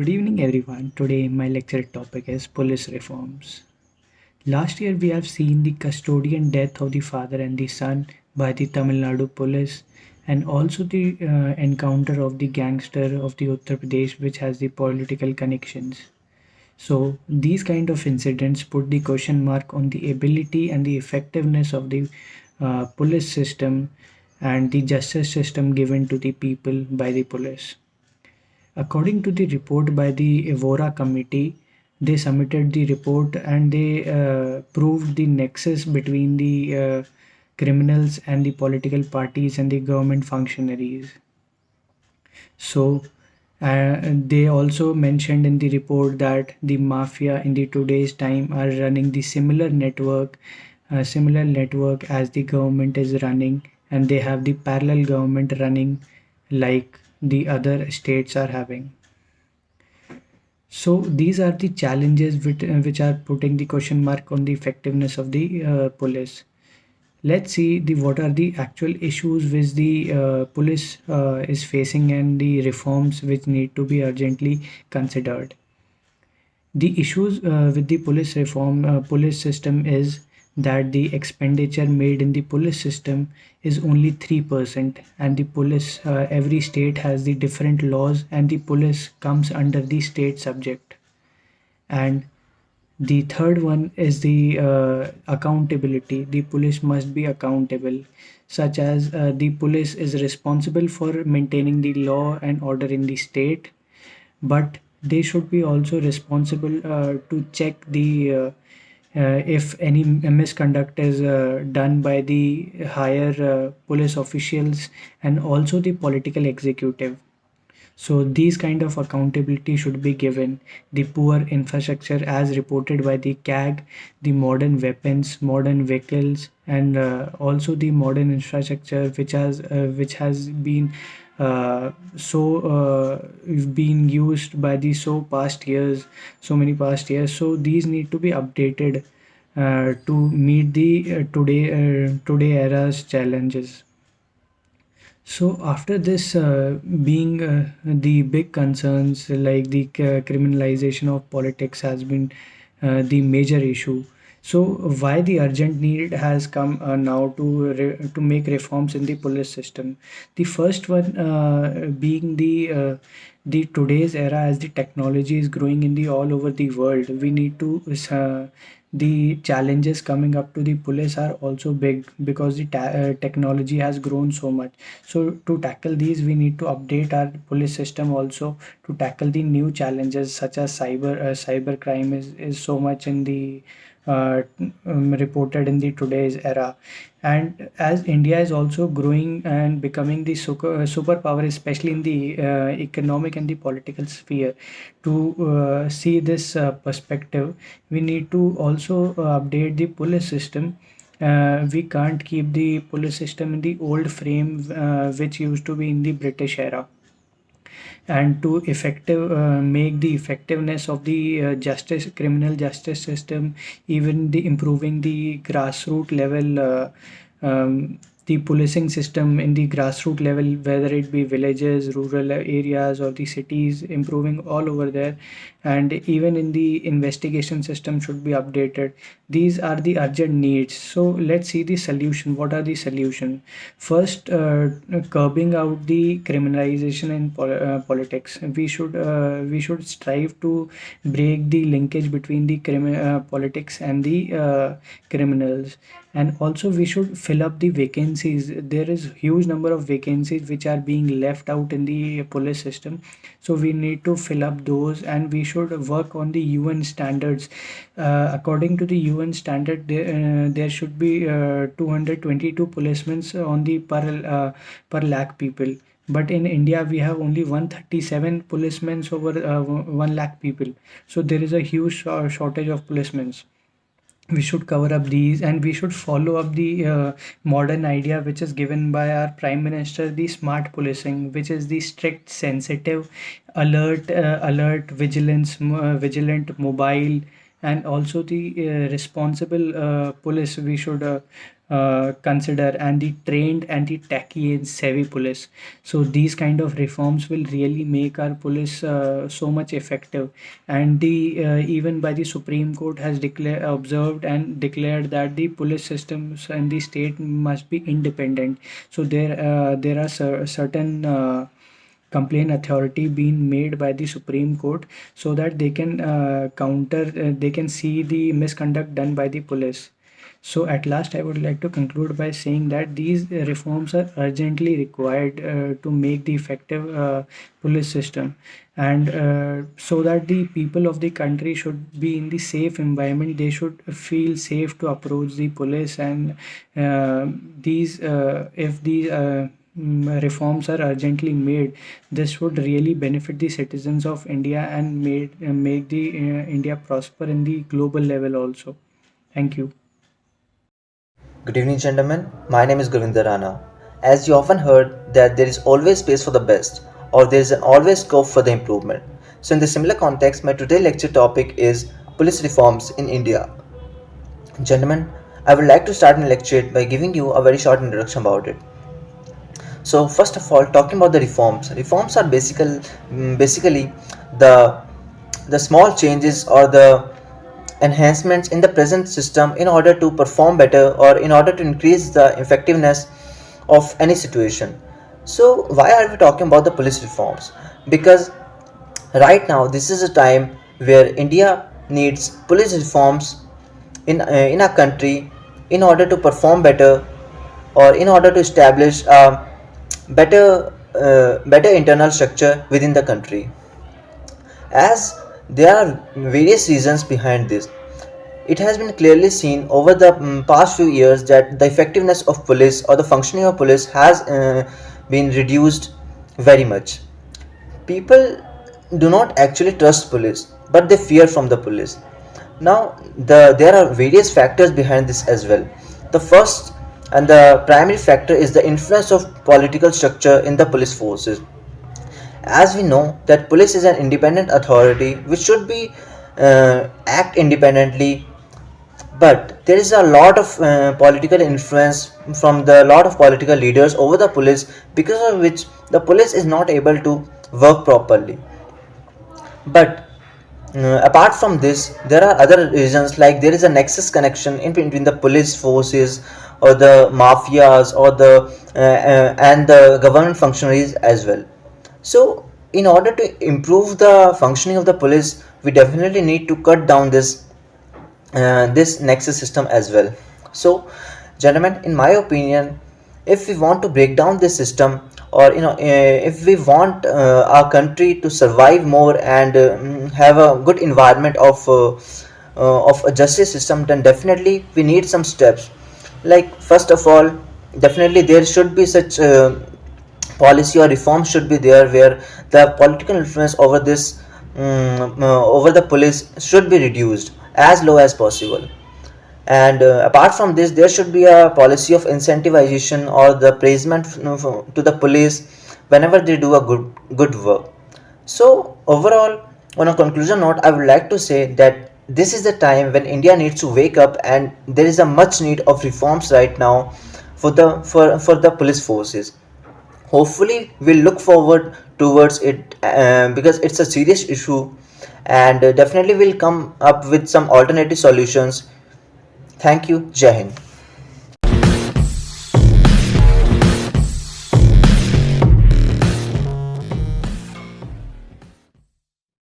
Good evening, everyone. Today, my lecture topic is police reforms. Last year, we have seen the custodian death of the father and the son by the Tamil Nadu police, and also the encounter of the gangster of the Uttar Pradesh, which has the political connections. So, these kind of incidents put the question mark on the ability and the effectiveness of the police system and the justice system given to the people by the police. According to the report by the Evora committee, they submitted the report and they proved the nexus between the criminals and the political parties and the government functionaries. So, they also mentioned in the report that the mafia in the today's time are running the similar network as the government is running, and they have the parallel government running like the other states are having. So these are the challenges which are putting the question mark on the effectiveness of the police. Let's see what are the actual issues which the police is facing and the reforms which need to be urgently considered. The issues with the police system is that the expenditure made in the police system is only 3%, and the police every state has the different laws, and the police comes under the state subject. And the third one is the accountability. The police must be accountable, such as the police is responsible for maintaining the law and order in the state, but they should be also responsible to check the if any misconduct is done by the higher police officials and also the political executive. So these kind of accountability should be given. The poor infrastructure as reported by the CAG, the modern weapons, modern vehicles, and also the modern infrastructure which has been so been used by the so many past years. So these need to be updated to meet the today era's challenges. So after this being the big concerns like the criminalization of politics has been the major issue. So why the urgent need has come now to make reforms in the police system? The first one being the today's era, as the technology is growing in the all over the world. We need to the challenges coming up to the police are also big because the technology has grown so much. So to tackle these, we need to update our police system also to tackle the new challenges such as cyber crime is so much in the reported in the today's era. And as India is also growing and becoming the superpower, especially in the economic and the political sphere, to see this perspective, we need to also update the police system. We can't keep the police system in the old frame which used to be in the British era. And to effective make the effectiveness of the criminal justice system, even the improving the grassroots level, the policing system in the grassroots level, whether it be villages, rural areas, or the cities, improving all over there. And even in the investigation system should be updated. These are the urgent needs. So let's see the solution. What are the solution? First, curbing out the criminalization in politics. We should strive to break the linkage between the politics and the criminals. And also we should fill up the vacancies. There is huge number of vacancies which are being left out in the police system, so we need to fill up those. And we should work on the UN standards. According to the UN standard, there should be 222 policemen on the per lakh people, but in India we have only 137 policemen over 1 lakh people. So there is a huge shortage of policemen. We should cover up these, and we should follow up the modern idea which is given by our prime minister, the smart policing, which is the strict, sensitive, vigilant, mobile, and also the responsible police we should consider, and the trained and the techy and savvy police. So these kind of reforms will really make our police so much effective. And the even by the Supreme Court has declared, observed and declared that the police systems and the state must be independent. So there are certain complaint authority being made by the Supreme Court, so that they can they can see the misconduct done by the police. So at last, I would like to conclude by saying that these reforms are urgently required to make the effective police system, and so that the people of the country should be in the safe environment. They should feel safe to approach the police, and these if these reforms are urgently made, this would really benefit the citizens of India and make the India prosper in the global level also. Thank you. Good evening, gentlemen. My name is Govinda Rana. As you often heard that there is always space for the best, or there is always scope for the improvement. So, in the similar context, my today lecture topic is police reforms in India. Gentlemen, I would like to start my lecture by giving you a very short introduction about it. So, first of all, talking about the reforms. Reforms are basically the the small changes or the enhancements in the present system in order to perform better or in order to increase the effectiveness of any situation. So, why are we talking about the police reforms? Because right now, this is a time where India needs police reforms in our country in order to perform better or in order to establish a better internal structure within the country. As there are various reasons behind this, it has been clearly seen over the past few years that the effectiveness of police or the functioning of police has been reduced very much. People do not actually trust police, but they fear from the police. Now, there are various factors behind this as well. The first and the primary factor is the influence of political structure in the police forces. As we know that police is an independent authority which should be act independently, but there is a lot of political influence from the lot of political leaders over the police, because of which the police is not able to work properly. But apart from this, there are other reasons, like there is a nexus connection in between the police forces or the mafias or the and the government functionaries as well. So, in order to improve the functioning of the police, we definitely need to cut down this nexus system as well. So, gentlemen, in my opinion, if we want to break down this system, or if we want our country to survive more and have a good environment of a justice system, then definitely we need some steps. Like, first of all, definitely there should be such policy or reform should be there where the political influence over this over the police should be reduced as low as possible. And apart from this, there should be a policy of incentivization or the praisement to the police whenever they do a good work. So overall, on a conclusion note, I would like to say that this is the time when India needs to wake up, and there is a much need of reforms right now for the police forces. Hopefully, we'll look forward towards it because it's a serious issue, and definitely we'll come up with some alternative solutions. Thank you. Jai Hind.